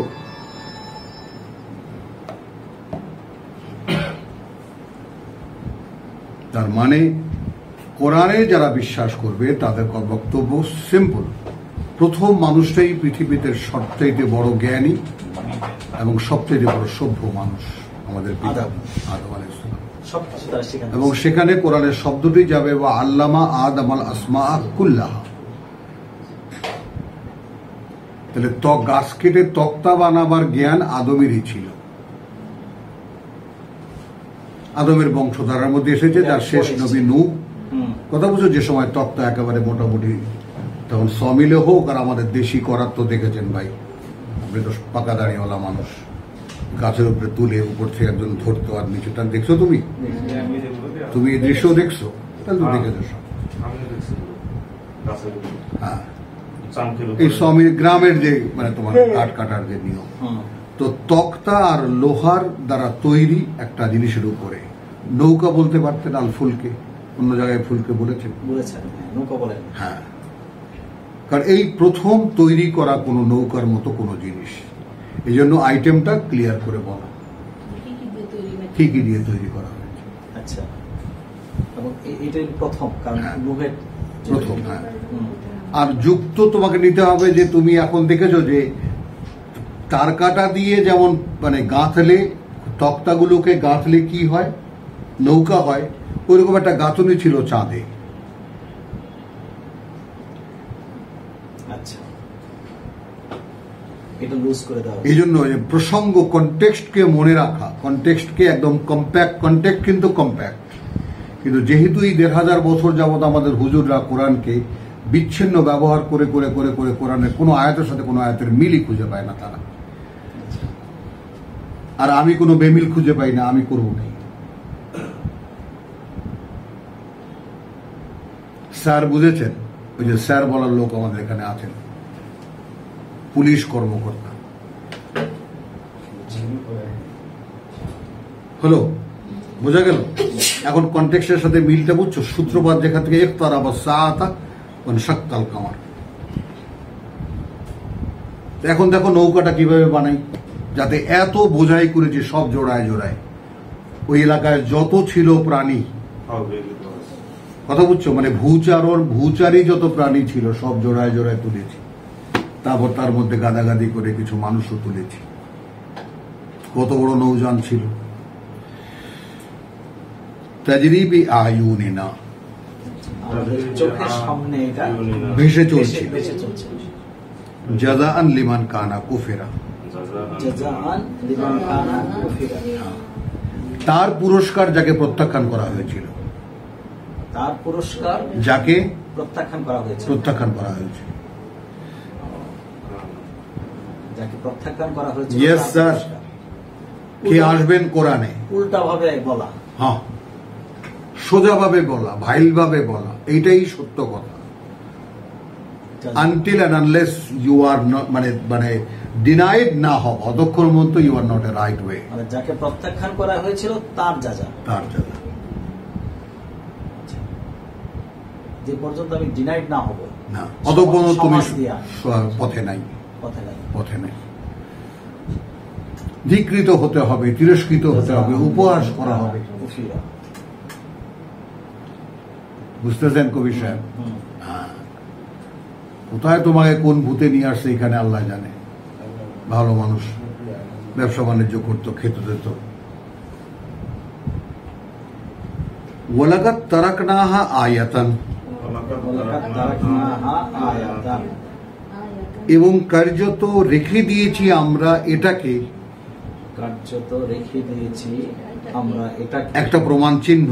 তার মানে কোরআনে যারা বিশ্বাস করবে তাদের বক্তব্য সিম্পল, প্রথম মানুষটাই পৃথিবীতে সবচাইতে বড় জ্ঞানী এবং সবচাইতে বড় সভ্য মানুষ, আমাদের পিতা আদম আলাইহিস সালাম। এবং সেখানে কোরআনের শব্দটি যাবে ওয়া আল্লামা আদম আল আসমা কুল্লাহা। তাহলে গাছ কেটে তক্তা বানাবার জ্ঞান আদমেরই ছিল, আদমের বংশধারার মধ্যে এসেছে, যার শেষ নবী নূহ। কথা বুঝো, যে সময় তক্তা একেবারে মোটামুটি, তখন সমিলে হোক আর আমাদের দেশি করার তো দেখেছেন ভাই, আপনি তো পাকা দাঁড়িয়েওয়ালা মানুষ, গাছের উপরে তুলে উপর থেকে একজন ধরতো আর নিচেটা দেখছো, তুমি এই দৃশ্য দেখছো? তাহলে তুমি দেখেছো সব। হ্যাঁ, এই সমিল গ্রামের যে মানে তোমার কাঠ কাটার যে নিয়ম, তো তক্তা আর লোহার দ্বারা তৈরি একটা জিনিসের উপরে নৌকা বলতে পারতেন, আল ফুলকে, অন্য জায়গায় ফুলকে বলেছেন, নৌকা বলেন। হ্যাঁ, কারণ এই প্রথম তৈরি করা কোনো নৌকার মতো কোনো জিনিস, এই জন্য আইটেমটা ক্লিয়ার করে বলা, কি কি দিয়ে তৈরি করা হয়েছে। আচ্ছা, এবং এটাই প্রথম, কারণ নূহের প্রথম। হ্যাঁ, আর যুক্ত তোমাকে নিতে হবে যে তুমি এখন দেখেছো যে তার কাটা দিয়ে যেমন মানে গাঁথলে, তক্তাগুলোকে গাঁথলে কি হয়, নৌকা হয়, ওইরকম একটা গাঁথনি ছিল চাঁদে। আচ্ছা, এটা লুজ করে দাও। এই জন্য প্রসঙ্গ, কনটেক্সটকে মনে রাখা, কনটেক্সটকে একদম কম্প্যাক্ট, কনটেক্সট কিন্তু কম্প্যাক্ট, কিন্তু যেহেতু এই 1500 বছর যাবৎ আমাদের হুজুররা কোরআনকে বিচ্ছিন্ন ব্যবহার করে করে করে করে কোরআনের কোনো আয়াতের সাথে কোনো আয়াতের মিলই খুঁজে পায় না তারা, আর আমি কোনো বেমিল খুঁজে পাই না, আমি করবো কি? স্যার বুঝেছেন? ওই যে স্যার বলার লোক আমাদের এখানে আছেন, পুলিশ কর্মকর্তা, হলো, বোঝা গেল? এখন কনটেক্সটের সাথে মিলটা বুঝছো? সূত্রপাত যেখান থেকে ইফতারাবা সাআতা ওয়া শাক্কাল কামার। এখন দেখো নৌকাটা কিভাবে বানাই, যাতে এত বোঝাই করেছে সব জোড়ায় জোড়ায়, ওই এলাকায় যত ছিল প্রাণী, কথা বুঝছো, মানে ভূচারী যত প্রাণী ছিল সব জোড়ায় জোড়ায় তুলেছি, তারপর তার মধ্যে গাদাগাদি করে কিছু মানুষও তুলেছি। কত বড় নৌযান ছিল, তাজরিবি আয়ুনিনা, চোখের সামনে এটা ভেসে চলছে, জাযাআন লিমান কানা কুফিরা, তার পুরস্কার যাকে প্রত্যাখ্যান করা হয়েছিল, তার পুরস্কার যাকে প্রত্যাখ্যান করা হয়েছে, প্রত্যাখ্যান করা হয়েছে। যাকে প্রত্যাখ্যান করা হয়েছে ইয়েস স্যার, কে আসবেন কোরআনে উল্টা ভাবে বলা, হ্যাঁ সোজাভাবে বলা, ভাইলভাবে বলা, এইটাই সত্য কথা। Until and unless you are not মানে ডিনাইড না হও, অতক্ষণ পর্যন্ত you are not a right way. মানে যাকে প্রত্যাখ্যান করা হয়েছিল তার যা যে পর্যন্ত আমি ডিনাইড না হব না, অতক্ষণ তুমি পথে নাই। ধিকৃত হতে হবে, তিরস্কৃত হতে হবে, উপহাস করা হবে। বুঝতেছেন কবি সাহেব? কোথায় তোমাকে কোন ভূতে নিয়ে আসছে এখানে আল্লাহ জানে। ভালো মানুষ, ব্যবসা বাণিজ্য করতো, খেতে দিত। ওয়ালাকাদ তারাকনাহা আয়াতান, এবং কার্যত রেখে দিয়েছি আমরা এটাকে, একটা প্রমাণ চিহ্ন,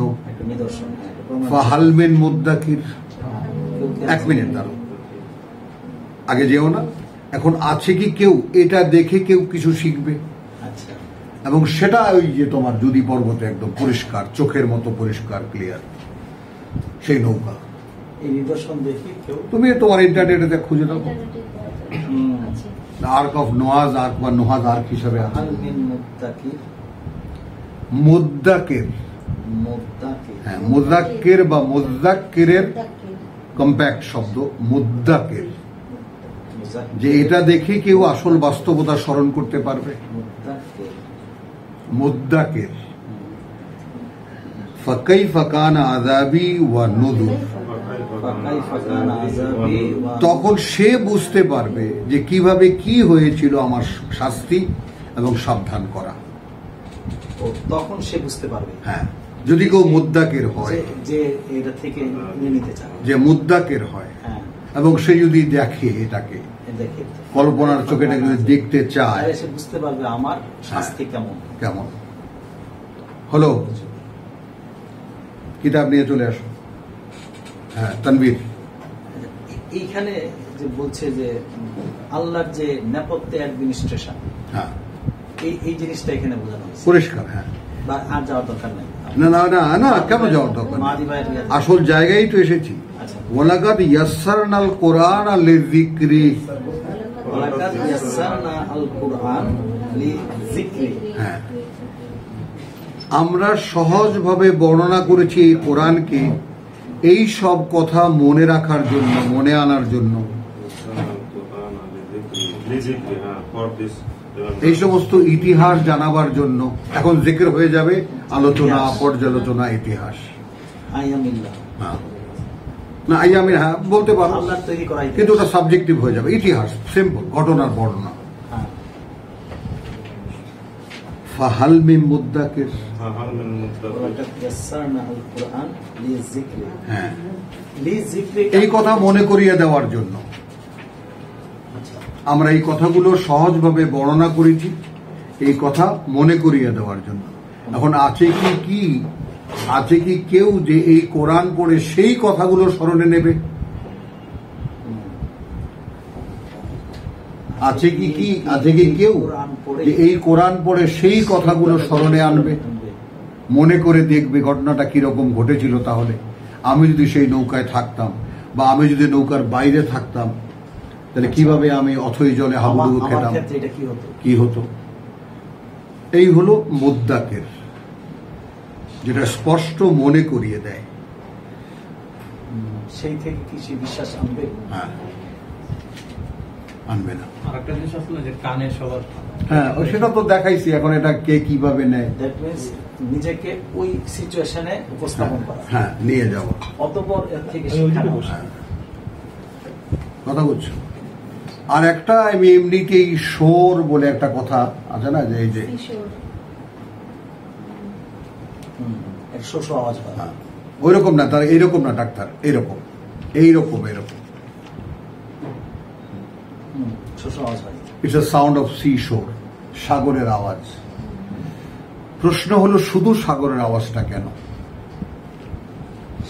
ফাহাল মিন মুদ্দাকির। 1 মিনিট দাঁড়াও, আগে যেও না। এখন আছে কি কেউ এটা দেখে কেউ কিছু শিখবে? এবং সেটা ওই যে তোমার যদি পর্বতে একদম পরিষ্কার, চোখের মতো পরিষ্কার, ক্লিয়ার সেই নৌকা। এই নিদর্শন দেখে কেউ, তুমি তোমার ইন্টারনেটে খুঁজে দেখো, আর্ক অফ নোয়াজ, আর্ক বা নোহাজ আর্ক হিসাবে আছে। মুদ্দাকির, হ্যাঁ মুদ্দাকির বা মুদ্দাকিরের কম্প্যাক্ট শব্দ মুদ্দাকির, যে এটা দেখে কেউ আসল বাস্তবতা স্মরণ করতে পারবে। মুদ্দাকির, ফাকাইফা কানা আযাবি ওয়া নুযুর, তখন সে বুঝতে পারবে যে কিভাবে কি হয়েছিল আমার শাস্তি এবং সাবধান করা। তখন সে বুঝতে পারবে। হ্যাঁ, যদি কেউ মুদ্দাকির হয়, যে এটা থেকে নিতে চায়, যে মুদ্দাকির হয়, এবং সে যদি দেখে এটাকে কল্পনার চোখে যদি দেখতে চায়, সে বুঝতে পারবে আমার শাস্তি কেমন হলো। কিতাব নিয়ে চলে আসো। হ্যাঁ তানভীর, এইখানে যে বলছে যে আল্লাহর যে নেপথ্যে অ্যাডমিনিস্ট্রেশন, হ্যাঁ এই জিনিসটা এখানে বোঝানো হয়েছে পরিষ্কার। হ্যাঁ, বা আর যাওয়ার দরকার নেই। না, কেন যাওয়ার দরকার? আসল জায়গায় তো এসেছি। ওয়ালাকাদ ইয়াসসারনাল কুরআন লিযিকরি, হ্যাঁ আমরা সহজভাবে বর্ণনা করেছি এই কোরআনকে এই সব কথা মনে রাখার জন্য, মনে আনার জন্য, এই সমস্ত ইতিহাস জানাবার জন্য। এখন জিকির হয়ে যাবে আলোচনা, পর্যালোচনা, ইতিহাস। না আইয়ামিন, হ্যাঁ বলতে পারো, কিন্তু ওটা সাবজেক্টিভ হয়ে যাবে। ইতিহাস সিম্পল, ঘটনার বর্ণনা। ফাহাল মিন মুদ্দাকির, হ্যাঁ এই কথা মনে করিয়ে দেওয়ার জন্য আমরা এই কথাগুলো সহজভাবে বর্ণনা করেছি, এই কথা মনে করিয়ে দেওয়ার জন্য। এখন আছে কি কেউ যে এই কোরআন পড়ে সেই কথাগুলো স্মরণে নেবে? আছে কি কেউ যে এই কোরআন পড়ে সেই কথাগুলো স্মরণে আনবে, মনে করে দেখবে ঘটনাটা কিরকম ঘটেছিল? তাহলে আমি যদি সেই নৌকায় থাকতাম, বা আমি যদি নৌকার বাইরে থাকতাম, তাহলে কিভাবে আমি অথই জলে হাবুডুবু খেতাম, কি হতো? এই হলো মুদ্দাকির, যেটা স্পষ্ট মনে করিয়ে দেয়। সেই থেকে কি সে বিশ্বাস আনবে? হ্যাঁ, আনবে না। আরেকটা জিনিস আসলে যে কানে সবার, হ্যাঁ সেটা তো দেখাইছি। এখন এটা কে কিভাবে নেয়, নিজেকে ওই সিচুয়েশনে উপস্থাপন করা, হ্যাঁ নিয়ে যাওয়া, অতঃপর এর থেকে কথা বলছো। আর একটা আমি এমনিতেই শোর বলে একটা কথা আছে না, যে এই যে আওয়াজ হয়, ওই রকম না, তার এইরকম না ডাক্তার, এইরকম it's a sound of C শোর, সাগরের আওয়াজ। প্রশ্ন হলো শুধু সাগরের আওয়াজটা কেন?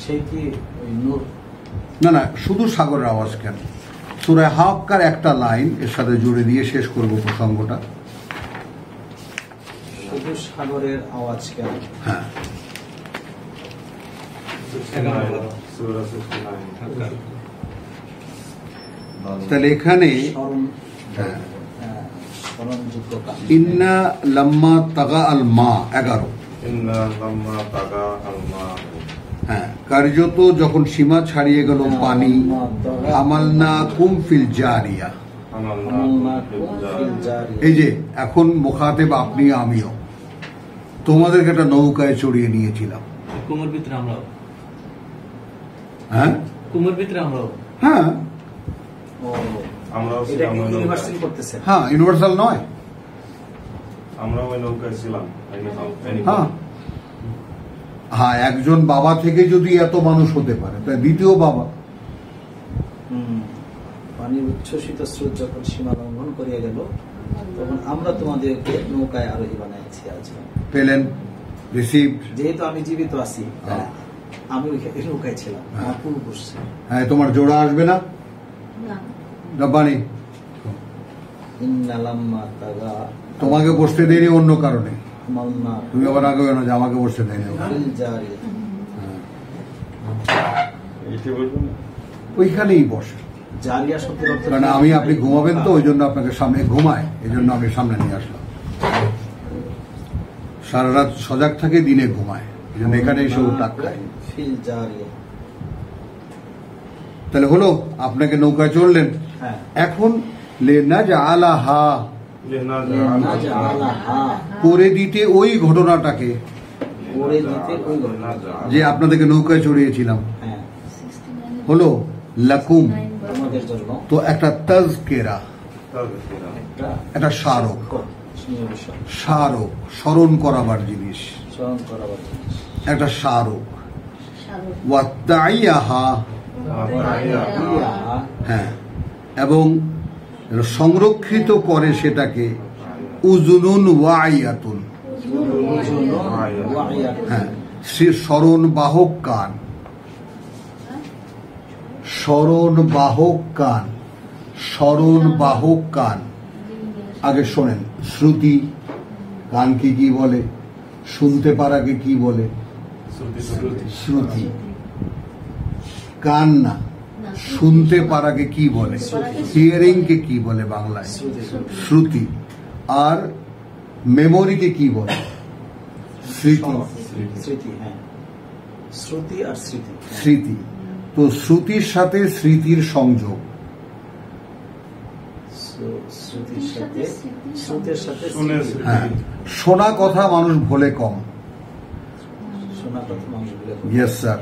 সেই কি না শুধু সাগরের আওয়াজ কেন? সূরা হাক্কার একটা লাইন এর সাথে জুড়ে দিয়ে শেষ করব প্রসঙ্গটা। শুধু সাগরের আওয়াজ কেন? হ্যাঁ, তাহলে এখানে ইন্না লাম্মা তাগা আল মা 11, হ্যাঁ, কার্যত যখন সীমা ছাড়িয়ে গেল পানি, আমালনা কুম ফিল জারিয়া, এই যে এখন মুখাতেব আপনি আমিও তোমাদেরকে একটা নৌকায় চড়িয়ে নিয়েছিলাম। কুমোর ভিতরে আমরাও, হ্যাঁ কুমোর ভিতরে আমরাও, হ্যাঁ হ্যাঁ, ইউনিভার্সাল নয়, আমরা ওই নৌকায় ছিলাম। হ্যাঁ হ্যাঁ, একজন বাবা থেকে যদি এত মানুষ হতে পারে, তাই দ্বিতীয় বাবা। পানির উচ্ছ্বসিত স্রোত যখন সীমা লঙ্ঘন করিয়া গেল, তখন আমরা তোমাদেরকে নৌকায় আরোহী বানাইছি। আজকে পেলেন রিসিভ, যেহেতু আমি জীবিত আছি, আমি ওই নৌকায় ছিলাম, আমার পূর্বপুরুষ। হ্যাঁ, তোমার জোড়া আসবে না রব্বানি, তোমাকে বসতে দেয়নি অন্য কারণে, তুমি আবার আগে না যে আমাকে বসতে দেয়নি, ওইখানেই বসে। কারণ আমি আপনি ঘুমাবেন তো, ওই জন্য আপনাকে সামনে ঘুমায়, এই জন্য আমি সামনে নিয়ে আসলাম। সারা রাত সজাগ থাকে, দিনে ঘুমায়, এই জন্য এখানে এসে টাক খায়। তাহলে হলো, আপনাকে নৌকায় চললেন, এখন লেনাজআলাহা, করে দিতে ওই ঘটনাটাকে, যে আপনাদেরকে নৌকায় চড়িয়েছিলাম, হলো লাকুম, তো একটা তাজকিরা, একটা স্মারক, স্মারক স্মরণ করাবার জিনিস, একটা স্মারক। ওয়াত্তাইয়াহা, হ্যাঁ, এবং সংরক্ষিত করে সেটাকে উজুনুন ওয়াইয়াতুন, হ্যাঁ, স্মরণ বাহক কান, স্মরণ বাহক কান, স্মরণ বাহক কান। আগে শোনেন, শ্রুতি, কানকে কি বলে, শুনতে পারাকে কি বলে? শ্রুতি। কান না, শুনতে পারাকে কি বলে? হিয়ারিং কে কি বলে বাংলায়? শ্রুতি। আর মেমোরিকে কি বলে? স্মৃতি। শ্রুতি আর স্মৃতি, স্মৃতি। তো শ্রুতির সাথে স্মৃতির সংযোগ, হ্যাঁ। শোনা কথা মানুষ ভুলে কম, ইয়েস স্যার,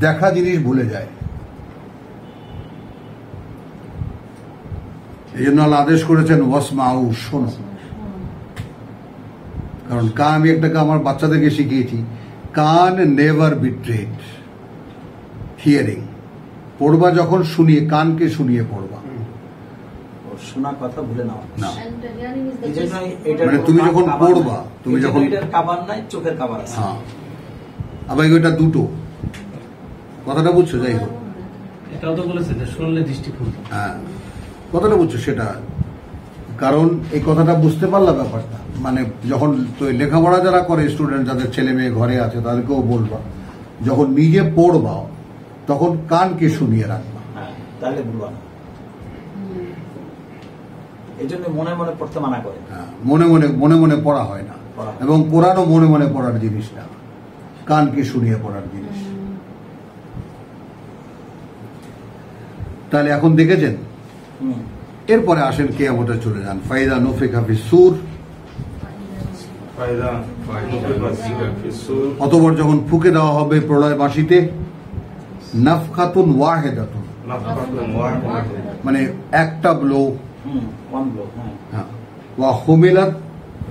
দেখা জিনিস ভুলে যায়। এই জন্য আল্লাহ আদেশ করেছেন ওয়াসমাউ, শোনো। কারণ কান, আমি একটা আমার বাচ্চাদেরকে শিখিয়েছি, কান নেভার বিট্রেড হিয়ারিং। পড়বা যখন শুনিয়ে, কানকে শুনিয়ে পড়বা, শোনা কথা ভুলে নাও না। মানে তুমি যখন পড়বা, তুমি যখন কাবার নাই, চোখের কাবার আছে। হ্যাঁ, আবার ওইটা দুটো, কথাটা বুঝছো? যাই হোক, এটাও তো বলেছে যে শুনলে দৃষ্টি খুলবে। হ্যাঁ, কথাটা বুঝছো সেটা। কারণ এই কথাটা বুঝতে পারলা ব্যাপারটা, মানে যখন লেখাপড়া যারা করে স্টুডেন্ট, যাদের ছেলে মেয়ে ঘরে আছে, তাদেরকেও বলবা, যখন নিজে পড়বা তখন কানকে শুনিয়ে রাখবা, তাহলে ভুলবা না। এই জন্য মনে মনে পড়তে মানা করে। হ্যাঁ, মনে মনে পড়া হয় না, এবং কোরআনও মনে মনে পড়ার জিনিস না, কানকে শুনিয়ে পড়ার জিনিস। তাহলে এখন দেখেছেন, এরপরে আসেন কিয়ামতে চলে যান। ফাইদা নুফিখা ফিস-সূর, অতঃপর যখন ফুঁকে দেওয়া হবে প্রলয় বাঁশিতে, নাফখাতুন ওয়াহিদাতুন, মানে একটা ব্লো, ওয়া হুমিলাত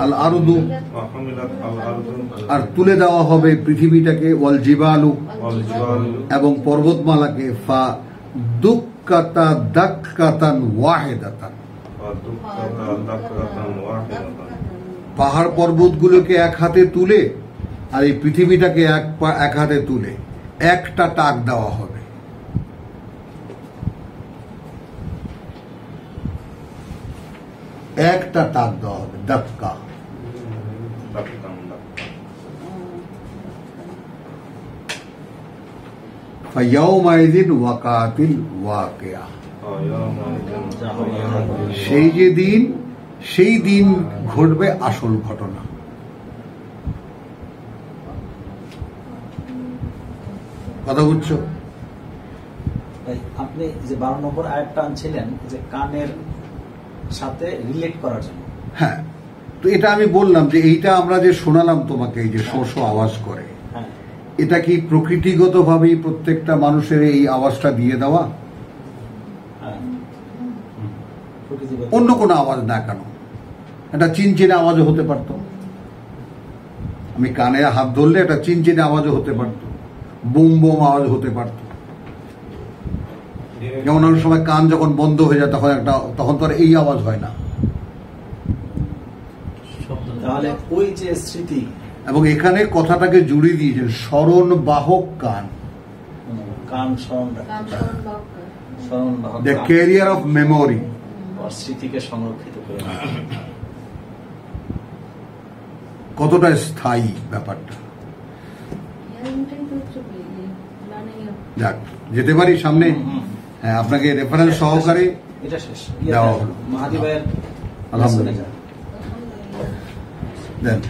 আল আরদু, আর তুলে দেওয়া হবে পৃথিবীটাকে, ওয়াল জিবালু, এবং পর্বতমালাকে, ফা দুক্কাতা দাক্কাতান ওয়াহিদাতান, পাহাড় পর্বতগুলোকে এক হাতে তুলে, আর এই পৃথিবীটাকে এক হাতে তুলে একটা টাক দেওয়া হবে। একটা টাক দেওয়া হবে, ধাক্কা। ফায়াউমাইযিন ওয়াকাতিল ওয়াকিয়া, সেই যে দিন, সেই দিন ঘটবে আসল ঘটনা। কথা বুঝছো? আপনি যে 12 নম্বর আয়াতটা আনছিলেন যে কানের সাথে রিলেট করার জন্য, হ্যাঁ, তো এটা আমি বললাম যে এইটা আমরা যে শোনালাম তোমাকে, এই যে শো শো আওয়াজ করে, এটা কি প্রকৃতিগতভাবেই প্রত্যেকটা মানুষের এই আওয়াজটা দিয়ে দেওয়া? অন্য কোনো আওয়াজ না কেন, একটা চিনচিনে আওয়াজও হতে পারত। আমি কানে হাত ধরলে একটা চিনচিনে আওয়াজও হতে পারত, বুম বুম আওয়াজ হতে পারত। যেমন অনেক সময় কান যখন বন্ধ হয়ে যায় তখন তো আর এই আওয়াজ হয় না। তাহলে ওই যে স্মৃতি, এবং এখানে কথাটাকে জুড়ে দিয়েছেন স্মরণ বাহক কান, কান স্মরণ বাহক, দ্য ক্যারিয়ার অফ মেমোরি, স্মৃতিকে সংরক্ষিত করে। কতটা স্থায়ী ব্যাপারটা। যাক, যেতে পারি সামনে। হ্যাঁ, আপনাকে রেফারেন্স সহকারে এটা শেষ দেওয়া হলো। মাহাদি ভাইয়ের আলহামদুলিল্লাহ দেন।